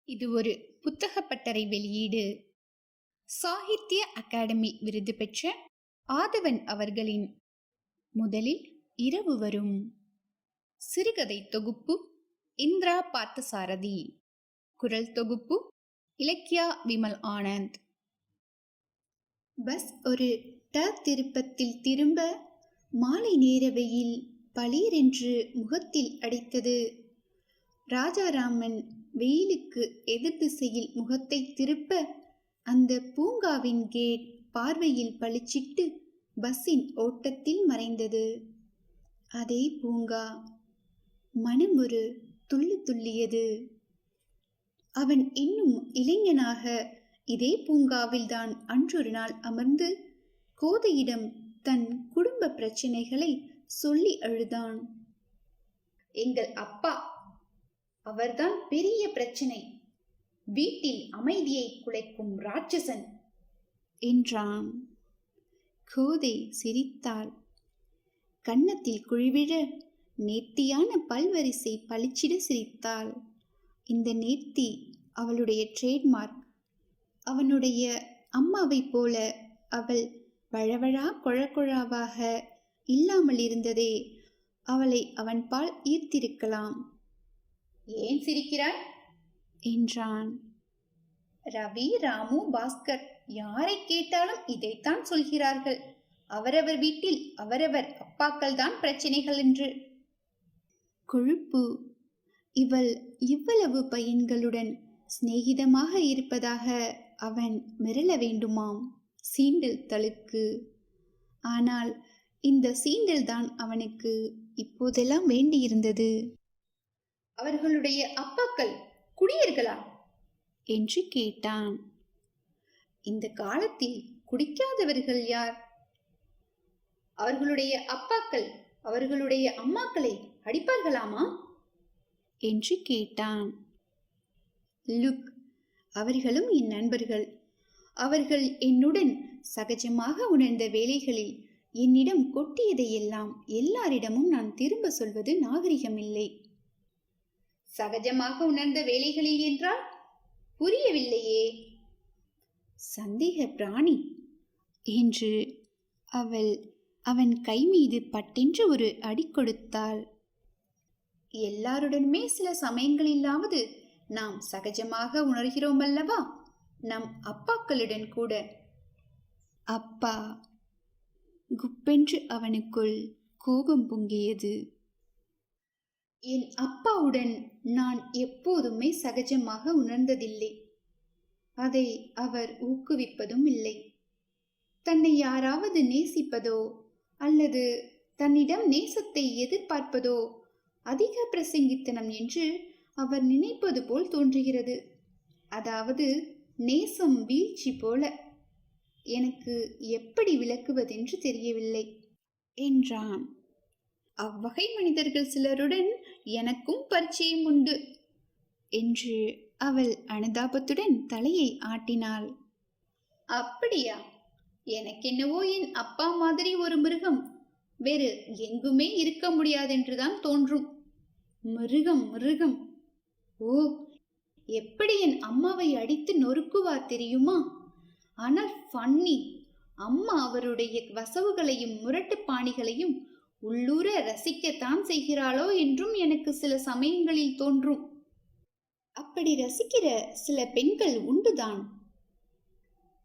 இது ஒரு புத்தக பட்டறை வெளியீடு. சாகித்ய அகாடமி விருது பெற்ற ஆதவன் அவர்களின் முதலில் இரவு வரும் சிறுகதை தொகுப்பு இந்திரா பார்த்தசாரதி. குரல் தொகுப்பு இலக்கியா விமல் ஆனந்த். பஸ் ஒரு திருப்பத்தில் திரும்ப மாலை நேர வெயில் பளீரென்று முகத்தில் அடித்தது. ராஜாராமன் வெயிலுக்கு எதிர் திசையில் முகத்தை திருப்ப அந்த பூங்காவின் கேட் பார்வையில் பளிச்சிட்டு பஸ்ஸின் ஓட்டத்தில் மறைந்தது. அதே பூங்கா. மனம் ஒரு துள்ளு துள்ளியது. அவன் இன்னும் இளைஞனாக இதே பூங்காவில்தான் அன்றொரு நாள் அமர்ந்து கோதையிடம் தன் குடும்ப பிரச்சனைகளை சொல்லி அழுதான். எங்கள் அப்பா, அவர்தான் பெரிய பிரச்சனை, வீட்டில் அமைதியை குலைக்கும் ராட்சசன் என்றான். கோதை சிரித்தாள். கன்னத்தில் குழிவிழ நேர்த்தியான பல்வரிசை பளிச்சிட சிரித்தாள். இந்த நேர்த்தி அவளுடைய ட்ரேட்மார்க். அவனுடைய அம்மாவை போல அவள் வழவழா கொழகொழாவாக இல்லாமல் இருந்ததே அவளை அவன் பால் ஈர்த்திருக்கலாம். ஏன் சிரிக்கிறாய் என்றான். ரவி, ராமு, பாஸ்கர் யாரை கேட்டாலும் இதைத்தான் சொல்கிறார்கள். அவரவர் வீட்டில் அவரவர் அப்பாக்கள் தான் பிரச்சனைகள் என்று. கொழுப்பு. இவள் இவ்வளவு பையன்களுடன் சிநேகிதமாக இருப்பதாக அவன் மிரள வேண்டுமாம். சீண்டல் தழுக்கு. ஆனால் இந்த சீண்டல் தான் அவனுக்கு இப்போதெல்லாம் வேண்டியிருந்தது. அவர்களுடைய அப்பாக்கள் குடியர்களா என்று கேட்டான். இந்த காலத்தில் குடிக்காதவர்கள் யார்? அவர்களுடைய அப்பாக்கள் அவர்களுடைய அம்மாக்களை அடிப்பார்களாமா என்று கேட்டான். லுக், அவர்களும் என் நண்பர்கள். அவர்கள் என்னுடன் சகஜமாக உணர்ந்த வேலைகளில் என்னிடம் கொட்டியதையெல்லாம் எல்லாரிடமும் நான் திரும்ப சொல்வது நாகரிகமில்லை. சகஜமாக உணர்ந்த வேலைகளில் என்றால் புரியவில்லையே. சந்தேக பிராணி என்று அவள் அவன் கை மீது பட்டென்று ஒரு அடி கொடுத்தாள். எல்லாருடனுமே சில சமயங்களிலாவது நாம் சகஜமாக உணர்கிறோம் அல்லவா? நம் அப்பாக்களுடன் கூட. அப்பா. குப்பென்று அவனுக்குள் கோபம் பொங்கியது. என் அப்பாவுடன் நான் எப்போதுமே சகஜமாக உணர்ந்ததில்லை. அதை அவர் ஊக்குவிப்பதும் இல்லை. தன்னை யாராவது நேசிப்பதோ அல்லது தன்னிடம் நேசத்தை எதிர்பார்ப்பதோ அதிக பிரசங்கித்தனம் என்று அவர் நினைப்பது போல் தோன்றுகிறது. அதாவது நேசம் வீழ்ச்சி போல. எனக்கு எப்படி விளக்குவதென்று தெரியவில்லை என்றான். அவ்வகை மனிதர்கள் சிலருடன் எனக்கும் பரிச்சயம் உண்டு என்று அவள் அனுதாபத்துடன் தலையை ஆட்டினாள். அப்படியா? எனக்கென்னவோ என் அப்பா மாதிரி ஒரு மிருகம் வேறு எங்குமே இருக்க முடியாதென்றுதான் தோன்றும். மிருகம் மிருகம். ஓ, எப்படி என் அம்மாவை அடித்து நொறுக்குவார் தெரியுமா? ஆனால் ஃபன்னி. அம்மா அவருடைய வசவுகளையும் முரட்டு பாணிகளையும் உள்ளூர ரசிக்கத்தான் செய்கிறாளோ என்றும் எனக்கு சில சமயங்களில் தோன்றும். அப்படி ரசிக்கிற சில பெண்கள் உண்டுதான்.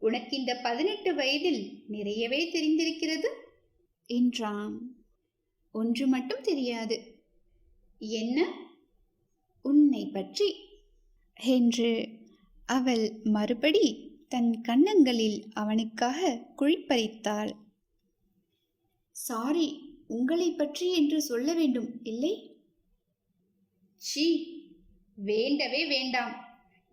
உனக்கு இந்த 18 வயதில் நிறையவே தெரிந்திருக்கிறது என்றான். ஒன்று மட்டும் தெரியாது. என்ன? உன்னை பற்றி என்று அவள் மறுபடி தன் கன்னங்களில் அவனுக்காக குழிப்பறித்தாள். சாரி, உங்களை பற்றி என்று சொல்ல வேண்டும் இல்லை? சீ, வேண்டவே வேண்டாம்.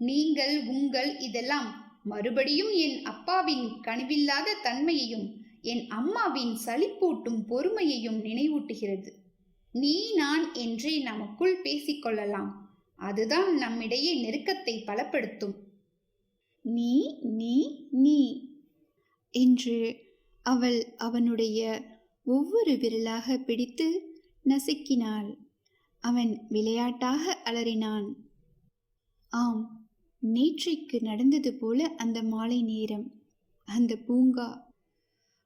நீங்கள் உங்கள் இதெல்லாம் மறுபடியும் என் அப்பாவின் கனிவில்லாத தன்மையையும் என் அம்மாவின் சலிப்பூட்டும் பொறுமையையும் நினைவூட்டுகிறது. நீ நான் என்றே நமக்குள் பேசிக்கொள்ளலாம். அதுதான் நம்மிடையே நெருக்கத்தை பலப்படுத்தும். நீ நீ நீ என்று அவள் அவனுடைய ஒவ்வொரு விரலாக பிடித்து நசுக்கினாள். அவன் விளையாட்டாக அலறினான். ஆம், நேற்றைக்கு நடந்தது போல அந்த மாலை நேரம், அந்த பூங்கா,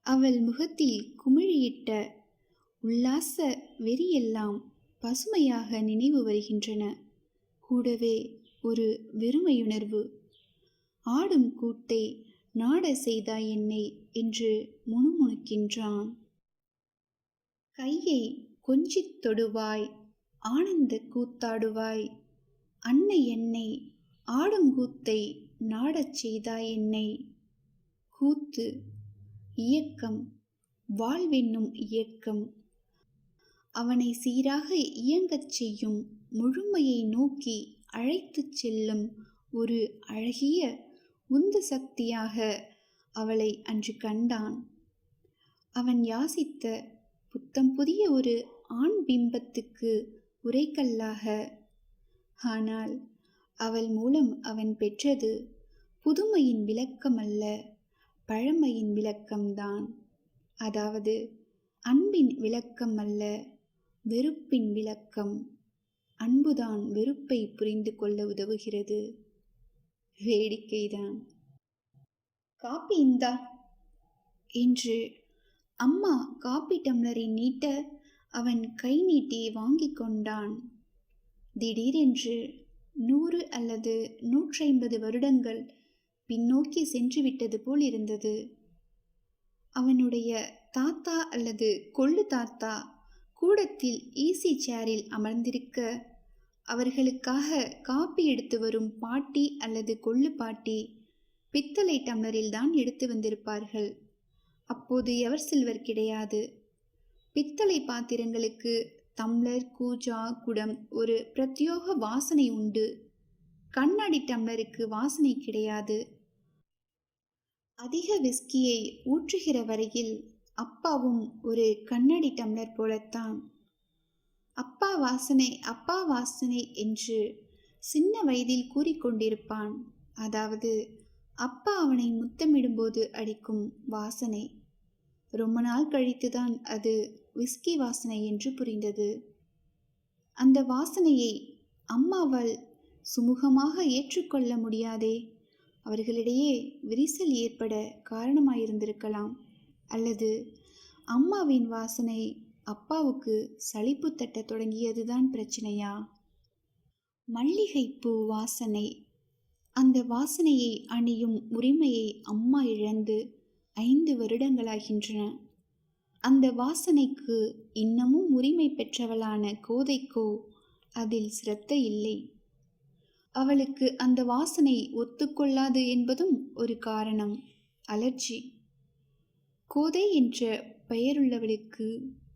அவள் முகத்தில் குமிழியிட்ட உல்லாச வெறியெல்லாம் பசுமையாக நினைவு வருகின்றன. கூடவே ஒரு வெறுமையுணர்வு. ஆடும் கூத்தை நாட செய்தாய் என்னை என்று முணுமுணுக்கின்றான். கையை கொஞ்சித் தொடுவாய், ஆனந்த கூத்தாடுவாய், அன்னை என்னை ஆடுங்கூத்தை நாடச் செய்தாய் என்னை. கூத்து, இயக்கம், வாழ்வென்னும் இயக்கம், அவனை சீராக இயங்கச் செய்யும், முழுமையை நோக்கி அழைத்துச் செல்லும் ஒரு அழகிய உந்து சக்தியாக அவளை அன்று கண்டான். அவன் யாசித்த புத்தம் புதிய ஒரு ஆண் பிம்பத்துக்கு உரைக்கல்லாக. ஆனால் அவள் மூலம் அவன் பெற்றது புதுமையின் விளக்கமல்ல, பழமையின் விளக்கம்தான். அதாவது அன்பின் விளக்கம் அல்ல, வெறுப்பின் விளக்கம். அன்புதான் வெறுப்பை புரிந்து கொள்ள உதவுகிறது. வேடிக்கைதான். காப்பி இந்தா என்று அம்மா காப்பி டம்ளரை நீட்ட அவன் கை நீட்டி வாங்கி கொண்டான். திடீரென்று 100 அல்லது 150 வருடங்கள் பின்னோக்கி சென்று விட்டது போல் இருந்தது. அவனுடைய தாத்தா அல்லது கொள்ளு தாத்தா கூடத்தில் ஈசி சேரில் அமர்ந்திருக்க, அவர்களுக்காக காப்பி எடுத்து வரும் பாட்டி அல்லது கொள்ளு பாட்டி பித்தளை டம்ளரில் தான் எடுத்து வந்திருப்பார்கள். அப்போது எவர் சில்வர் கிடையாது. பித்தளை பாத்திரங்களுக்கு டம்ளர், கூஜா, குடம் ஒரு பிரத்யோக வாசனை உண்டு. கண்ணாடி டம்ளருக்கு வாசனை கிடையாது. அதிக விஸ்கியை ஊற்றுகிற வரையில் அப்பாவும் ஒரு கண்ணாடி டம்ளர் போலத்தான். அப்பா வாசனை, அப்பா வாசனை என்று சின்ன வயதில் கூறிக்கொண்டிருப்பான். அதாவது அப்பா அவனை முத்தமிடும்போது அடிக்கும் வாசனை. ரொம்ப நாள் கழித்துதான் அது விஸ்கி வாசனை என்று புரிந்தது. அந்த வாசனையை அம்மாவால் சுமூகமாக ஏற்றுக்கொள்ள முடியாதே. அவர்களிடையே விரிசல் ஏற்பட காரணமாயிருந்திருக்கலாம். அல்லது அம்மாவின் வாசனை அப்பாவுக்கு சலிப்பு தட்ட தொடங்கியதுதான் பிரச்சனையா? மல்லிகைப்பூ வாசனை. அந்த வாசனையை அணியும் உரிமையை அம்மா இழந்து 5 வருடங்களாகின்றன. அந்த வாசனைக்கு இன்னமும் உரிமை பெற்றவளான கோதைக்கோ அதில் சிரத்தை இல்லை. அவளுக்கு அந்த வாசனை ஒத்துக்கொள்ளாது என்பதும் ஒரு காரணம். அலர்ஜி. கோதை என்ற பெயருள்ளவளுக்கு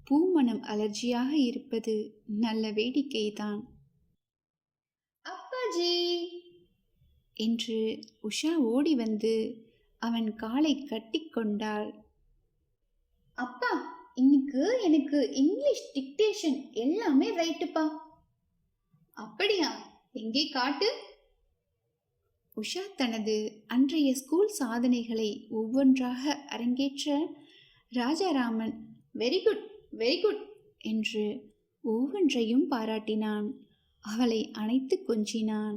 பூமணம் அலர்ஜியாக இருப்பது நல்ல வேடிக்கைதான். அப்பாஜி என்று உஷா ஓடி வந்து அவன் காலை கட்டிக்கொண்டாள். அப்பா, இன்னைக்கு எனக்கு இங்கிலீஷ் டிக்டேஷன் எல்லாமே ரைட்டுப்பா. அப்படியா? எங்கே காட்டு. உஷா தனது அன்றைய ஸ்கூல் சாதனைகளை ஒவ்வொன்றாக அரங்கேற்ற Rajaraman very good very good என்று ஒவ்வொன்றையும் பாராட்டினான். அவளை அணைத்து கொஞ்சினான்.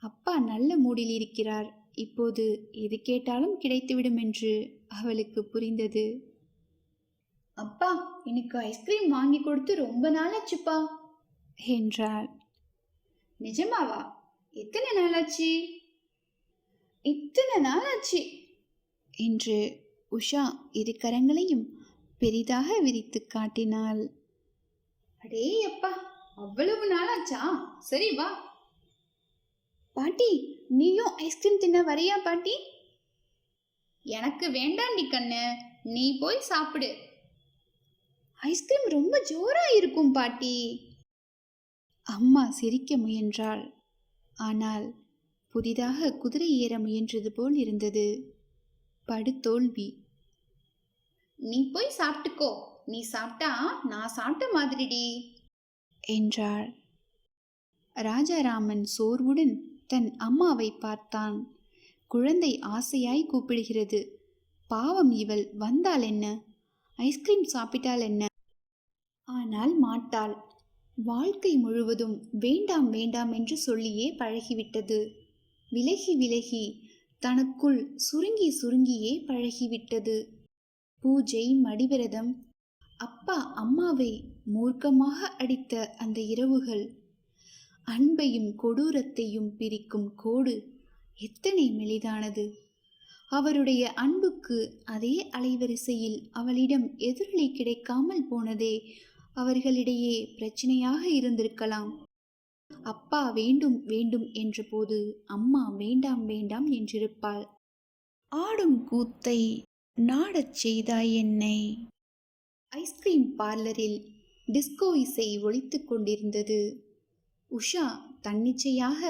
அப்பா நல்ல மூடில் இருக்கிறார். இப்போது எது கேட்டாலும் கிடைத்துவிடும் என்று அவளுக்கு புரிந்தது. அப்பா, எனக்கு ஐஸ்கிரீம் வாங்கி கொடுத்து ரொம்ப நாளாச்சுப்பா என்றாள். நிஜமாவா? எத்தனை நாளாச்சு? இத்தனை நாளாச்சு என்று உஷா 2 கரங்களையும் பெரிதாக விரித்து காட்டினாள். அடே அப்பா, அவ்வளவு நாளாச்சா? சரி வா. பாட்டி, நீயும் ஐஸ்கிரீம் தின்ன வரையா பாட்டி? எனக்கு வேண்டாண்டி கண்ணு, நீ போய் சாப்பிடு. ஐஸ்கிரீம் ரொம்ப ஜோரா இருக்கும் பாட்டி. அம்மா சிரிக்க முயன்றாள். ஆனால் புதிதாக குதிரை ஏற முயன்றது போல் இருந்தது. படுதோல்வி. நீ போய் சாப்பிட்டுக்கோ. நீ சாப்பிட்டா நான் சாப்பிட்ட மாதிரிடி என்றாள். ராஜாராமன் சோர்வுடன் தன் அம்மாவை பார்த்தான். குழந்தை ஆசையாய் கூப்பிடுகிறது. பாவம், இவள் வந்தால் என்ன, ஐஸ்கிரீம் சாப்பிட்டால் என்ன? ஆனால் மாட்டாள். வாழ்க்கை முழுவதும் வேண்டாம் வேண்டாம் என்று சொல்லியே பழகிவிட்டது. விலகி விலகி தனக்குள் சுருங்கி சுருங்கியே பழகிவிட்டது. பூஜை, மடிவிரதம், அப்பா அம்மாவை மூர்க்கமாக அடித்த அந்த இரவுகள், அன்பையும் கொடூரத்தையும் பிரிக்கும் கோடு எத்தனை மெலிதானது! அவருடைய அன்புக்கு அதே அலைவரிசையில் அவளிடம் எதிரொலி கிடைக்காமல் போனதே அவர்களிடையே பிரச்சனையாக இருந்திருக்கலாம். அப்பா வேண்டும் வேண்டும் என்றபோது அம்மா வேண்டாம் வேண்டாம் என்றிருப்பாள். ஆடும் கூத்தை நாடச் செய்தாய் என்னை. ஐஸ்கிரீம் பார்லரில் டிஸ்கோ இசை ஒலித்துக் கொண்டிருந்தது. உஷா தன்னிச்சையாக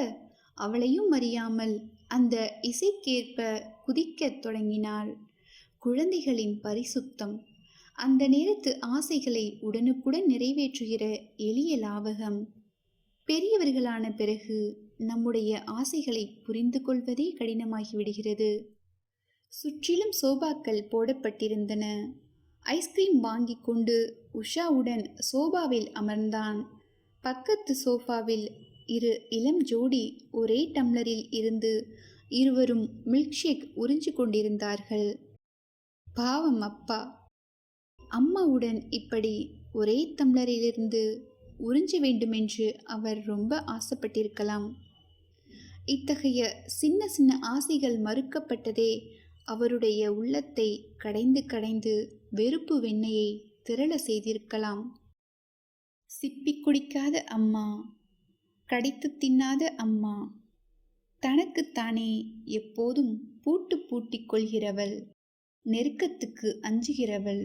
அவளையும் அறியாமல் அந்த இசைக்கேற்ப குதிக்கத் தொடங்கினாள். குழந்தைகளின் பரிசுத்தம், அந்த நேரத்து ஆசைகளை உடனுக்குடன் நிறைவேற்றுகிற எளிய லாவகம். பெரியவர்களான பிறகு நம்முடைய ஆசைகளை புரிந்து கொள்வதே கடினமாகிவிடுகிறது. சுற்றிலும் சோபாக்கள் போடப்பட்டிருந்தன. ஐஸ்கிரீம் வாங்கி கொண்டு உஷாவுடன் சோபாவில் அமர்ந்தான். பக்கத்து சோஃபாவில் இரு இளம் ஜோடி ஒரே டம்ளரில் இருந்து இருவரும் மில்க் ஷேக் உறிஞ்சு கொண்டிருந்தார்கள். பாவம் அப்பா. அம்மாவுடன் இப்படி ஒரே டம்ளரிலிருந்து உறிஞ்ச வேண்டுமென்று அவர் ரொம்ப ஆசைப்பட்டிருக்கலாம். இத்தகைய சின்ன சின்ன ஆசைகள் மறுக்கப்பட்டதே அவருடைய உள்ளத்தை கடைந்து கடைந்து வெறுப்பு வெண்ணையை திரள செய்திருக்கலாம். சிப்பிக் குடிக்காத அம்மா, கடித்து தின்னாத அம்மா, தனக்குத்தானே எப்போதும் பூட்டு பூட்டிக் கொள்கிறவள், நெருக்கத்துக்கு அஞ்சுகிறவள்,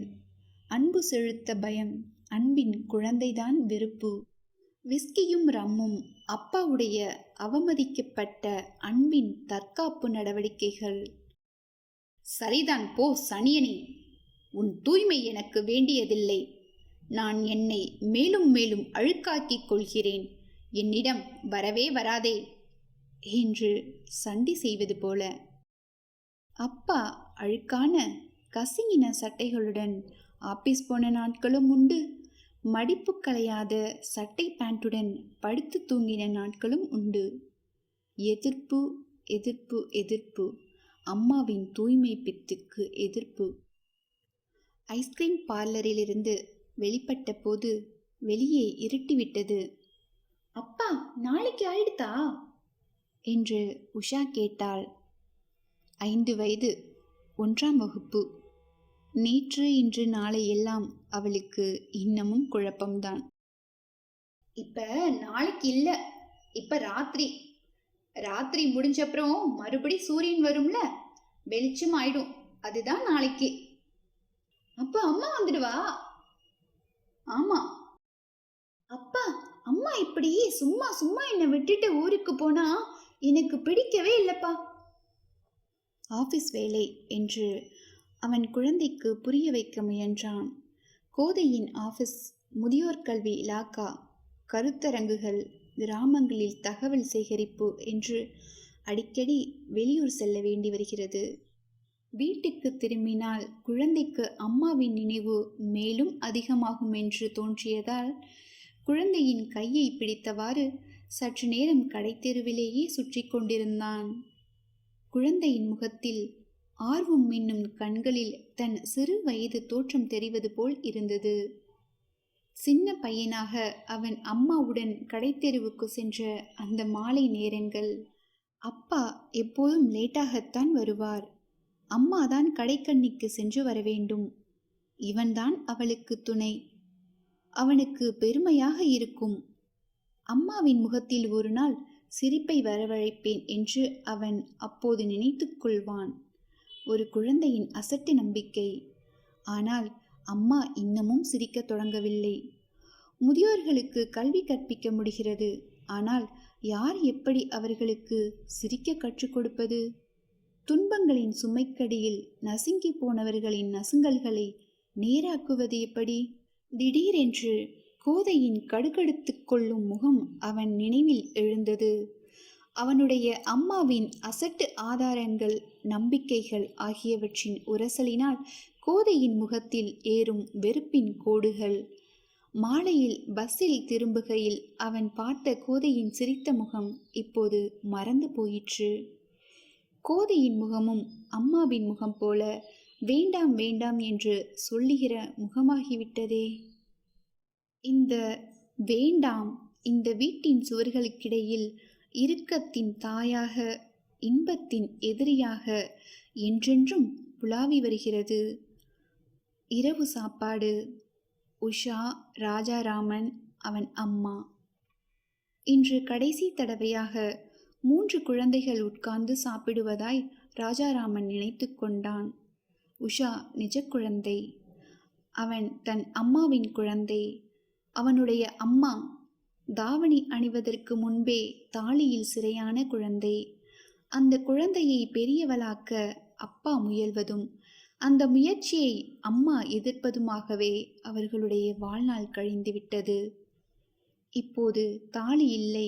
அன்பு செலுத்த பயம், அன்பின் குழந்தைதான் வெறுப்பு. விஸ்கியும் ரம்மும் அப்பாவுடைய அவமதிக்கப்பட்ட அன்பின் தற்காப்பு நடவடிக்கைகள். சரிதான் போ சனியனே, உன் தூய்மை எனக்கு வேண்டியதில்லை. நான் என்னை மேலும் மேலும் அழுக்காக்கிக் கொள்கிறேன். என்னிடம் வரவே வராதே என்று சண்டி செய்வது போல. அப்பா அழுக்கான கசிங்கின சட்டைகளுடன் ஆபீஸ் போன நாட்களும் உண்டு. மடிப்பு கலையாத சட்டை பேண்ட்டுடன் படுத்து தூங்கின நாட்களும் உண்டு. எதிர்ப்பு, எதிர்ப்பு, எதிர்ப்பு. அம்மாவின் தூய்மை பித்துக்கு எதிர்ப்பு. ஐஸ்கிரீம் பார்லரிலிருந்து வெளிப்பட்ட போது வெளியே இருட்டிவிட்டது. அப்பா, நாளைக்கு ஆயிடுதா என்று உஷா கேட்டாள். 5 வயது, 1ஆம் வகுப்பு. நேற்று இன்று நாளை எல்லாம் அவளுக்கு இன்னமும் குழப்பம்தான். இப்ப நாளைக்கு இல்ல, இப்ப ராத்திரி. ராத்திரி முடிஞ்சப்புறம் மறுபடி சூரியன் வரும்ல, வெளிச்சம் ஆயிடும். அதுதான் நாளைக்கு. அப்ப அம்மா வந்துடுவா? ஆமா. அப்பா, அம்மா இப்படி சும்மா சும்மா என்னை விட்டுட்டு ஊருக்கு போனா எனக்கு பிடிக்கவே இல்லப்பா. ஆபீஸ் வேலை என்று அவன் குழந்தைக்கு புரிய வைக்க முயன்றான். கோதையின் ஆபீஸ், முதியோர் கல்வி இலாக்கா, கருத்தரங்குகள், கிராமங்களில் தகவல் சேகரிப்பு என்று அடிக்கடி வெளியூர் செல்ல வேண்டி வருகிறது. வீட்டுக்கு திரும்பினால் குழந்தைக்கு அம்மாவின் நினைவு மேலும் அதிகமாகும் என்று தோன்றியதால் குழந்தையின் கையை பிடித்தவாறு சற்று நேரம் கடைத்தெருவிலேயே சுற்றி கொண்டிருந்தான். குழந்தையின் முகத்தில் ஆர்வம் என்னும் கண்களில் தன் சிறு வயது தோற்றம் தெரிவது போல் இருந்தது. சின்ன பையனாக அவன் அம்மாவுடன் கடைத்தெருவுக்கு சென்ற அந்த மாலை நேரங்கள். அப்பா எப்போதும் லேட்டாகத்தான் வருவார். அம்மாதான் கடைக்கண்ணிக்கு சென்று வர வேண்டும். இவன்தான் அவளுக்கு துணை. அவனுக்கு பெருமையாக இருக்கும். அம்மாவின் முகத்தில் ஒரு நாள் சிரிப்பை வரவழைப்பேன் என்று அவன் அப்போது நினைத்து கொள்வான். ஒரு குழந்தையின் அசட்டு நம்பிக்கை. ஆனால் அம்மா இன்னமும் சிரிக்க தொடங்கவில்லை. முதியோர்களுக்கு கல்வி கற்பிக்க முடிகிறது. ஆனால் யார் எப்படி அவர்களுக்கு சிரிக்க கற்றுக் கொடுப்பது? துன்பங்களின் சுமைக்கடியில் நசுங்கி போனவர்களின் நசுங்கல்களை நேராக்குவது எப்படி? திடீரென்று கோதையின் கடுகடுத்து கொள்ளும் முகம் அவன் நினைவில் எழுந்தது. அவனுடைய அம்மாவின் அசட்டு ஆதாரங்கள், நம்பிக்கைகள் ஆகியவற்றின் உரசலினால் கோதையின் முகத்தில் ஏறும் வெறுப்பின் கோடுகள். மாலையில் பஸ்ஸில் திரும்புகையில் அவன் பார்த்த கோதையின் சிரித்த முகம் இப்போது மறந்து போயிற்று. கோதையின் முகமும் அம்மாவின் முகம் போல வேண்டாம் வேண்டாம் என்று சொல்லுகிற முகமாகிவிட்டதே. இந்த வேண்டாம் இந்த வீட்டின் சுவர்களுக்கிடையில் இறுக்கத்தின் தாயாக, இன்பத்தின் எதிரியாக என்றென்றும் புலாவி வருகிறது. இரவு சாப்பாடு. உஷா, ராஜாராமன், அவன் அம்மா. இன்று கடைசி தடவையாக 3 குழந்தைகள் உட்கார்ந்து சாப்பிடுவதாய் ராஜாராமன் நினைத்து கொண்டான். உஷா நிஜ குழந்தை. அவன் தன் அம்மாவின் குழந்தை. அவனுடைய அம்மா தாவணி அணிவதற்கு முன்பே தாலியில் சிறையான குழந்தை. அந்த குழந்தையை பெரியவளாக்க அப்பா முயல்வதும் அந்த முயற்சியை அம்மா எதிர்ப்பதுமாகவே அவர்களுடைய வாழ்நாள் கழிந்துவிட்டது. இப்போது தாலி இல்லை,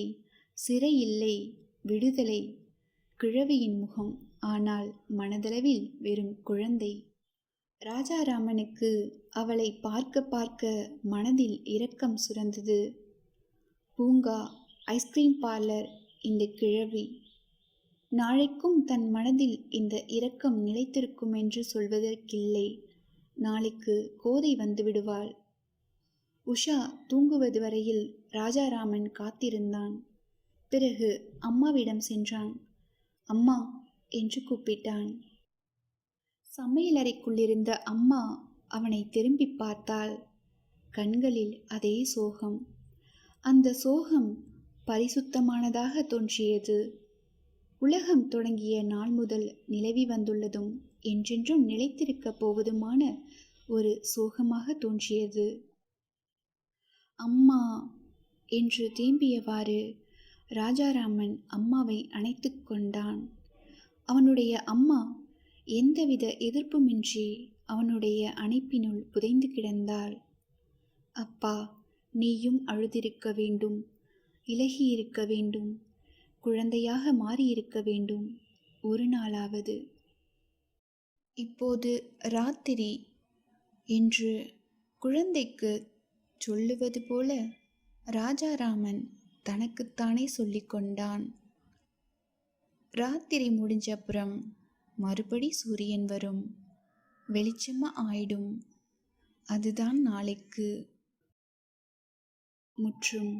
சிறை இல்லை, விடுதலை. கிழவியின் முகம், ஆனால் மனதளவில் வெறும் குழந்தை. ராஜாராமனுக்கு அவளை பார்க்க பார்க்க மனதில் இரக்கம் சுரந்தது. பூங்கா, ஐஸ்கிரீம் பார்லர், இந்த கிழவி. நாளைக்கும் தன் மனதில் இந்த இரக்கம் நிலைத்திருக்கும் என்று சொல்வதற்கில்லை. நாளைக்கு கோதை வந்துவிடுவாள். உஷா தூங்குவது வரையில் ராஜாராமன் காத்திருந்தான். பிறகு அம்மாவிடம் சென்றான். அம்மா என்று கூப்பிட்டான். சமையலறைக்குள்ளிருந்த அம்மா அவனை திரும்பி பார்த்தாள். கண்களில் அதே சோகம். அந்த சோகம் பரிசுத்தமானதாக தோன்றியது. உலகம் தொடங்கிய நாள் முதல் நிலவி வந்துள்ளதும் என்றென்றும் நிலைத்திருக்கப் போவதுமான ஒரு சோகமாக தோன்றியது. அம்மா என்று தேம்பியவாறு ராஜாராமன் அம்மாவை அணைத்து கொண்டான். அவனுடைய அம்மா எந்தவித எதிர்ப்புமின்றி அவனுடைய அணைப்பினுள் புதைந்து கிடந்தாள். அப்பா, நீயும் அழுதிருக்க வேண்டும், இலகியிருக்க வேண்டும், குழந்தையாக மாறியிருக்க வேண்டும் ஒரு நாளாவது. இப்போது ராத்திரி என்று குழந்தைக்கு சொல்லுவது போல ராஜாராமன் தனக்குத்தானே சொல்லிக்கொண்டான். ராத்திரி முடிஞ்சப்புறம் மறுபடி சூரியன் வரும், வெளிச்சமா ஆயிடும். அதுதான் நாளைக்கு. முற்றும்.